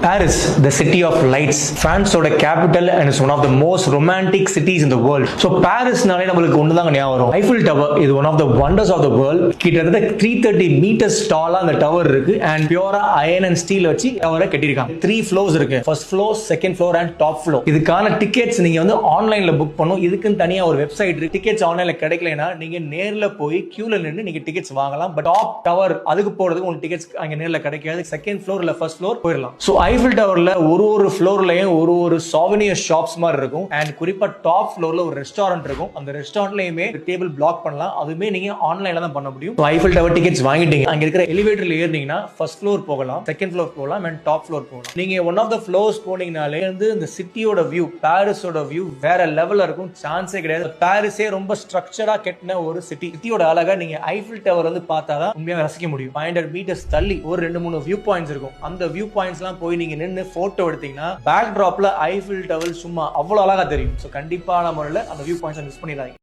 Paris, the city of lights, Franceோட capital and it's one of the most romantic cities in the world. So Paris நாலே நமக்கு ஒண்ணுதாங்க ஞாபகம் வரும். Eiffel Tower is one of the wonders of the world. கிட்டத்தட்ட 330 meters tall அந்த tower இருக்கு and பியூரா iron and Steeles வச்சு டவரை கட்டியிருக்காங்க. 3 floors இருக்கு. First floor, second floor and top floor. இதுக்கான டிக்கெட்ஸ் நீங்க வந்து ஆன்லைன்ல புக் பண்ணணும். இதுக்குன்னு தனியா ஒரு வெப்சைட் இருக்கு. டிக்கெட்ஸ் ஆன்லைன்ல கிடைக்கலனா நீங்க நேர்ல போய் கியூல நின்னு நீங்க டிக்கெட்ஸ் வாங்கலாம். பட் டாப் டவர் அதுக்கு போறதுக்கு உங்களுக்கு டிக்கெட்ஸ் அங்க நேர்ல கிடைக்காது. செகண்ட் ஃப்ளோர் இல்ல ஃபர்ஸ்ட் ஃப்ளோர் போயிடலாம். சோ ஐஃபில் டவர்ல ஒரு ஃப்ளோர்லயும் ஒரு சாவனியர் ஷாப்ஸ் மாதிரி இருக்கும் அண்ட் குறிப்பா டாப் ஃப்ளோர்ல ஒரு ரெஸ்டாரண்ட் இருக்கும். அந்த ரெஸ்டாரண்ட்லயுமே டேபிள் பிளாக் பண்ணலாம். அதுமே நீங்க ஆன்லைன்ல தான் பண்ண முடியும். ஐஃபில் டவர் டிக்கெட்ஸ் வாங்கிட்டீங்க, அங்க இருக்கிற எலிவேட்டர்ல ஏறினீங்கன்னா ஃபர்ஸ்ட் ஃப்ளோர் போகலாம், செகண்ட் ஃப்ளோர் போகலாம் அண்ட் டாப் ஃப்ளோர் போகலாம். நீங்க ஒன் ஆஃப் த ஃப்ளோர்ஸ் போனீங்கனாலே வந்து இந்த சிட்டியோட வியூ, பாரிஸோட வியூ வேற லெவல்ல இருக்கும். சான்ஸே கிடையாது. பாரிஸே ரொம்ப ஸ்ட்ரக்சரா கெட்டின ஒரு சிட்டியோட அழகா நீங்க ஐஃபில் டவர் வந்து பார்த்தாதான் உண்மையாக ரசிக்க முடியும். 500 meters தள்ளி ஒரு 2-3 வியூ பாயிண்ட்ஸ் இருக்கும். அந்த வியூ பாயிண்ட்ஸ் எல்லாம் போய் நீங்க நின்று போட்டோ எடுத்தீங்கன்னா பேக் டிராப்ல ஐஃபில் டவர் சும்மா அவ்வளவு அழகா தெரியும். சோ கண்டிப்பான முறையில் அந்த வியூ பாயிண்ட்ஸ் மிஸ் பண்ணிடாதீங்க.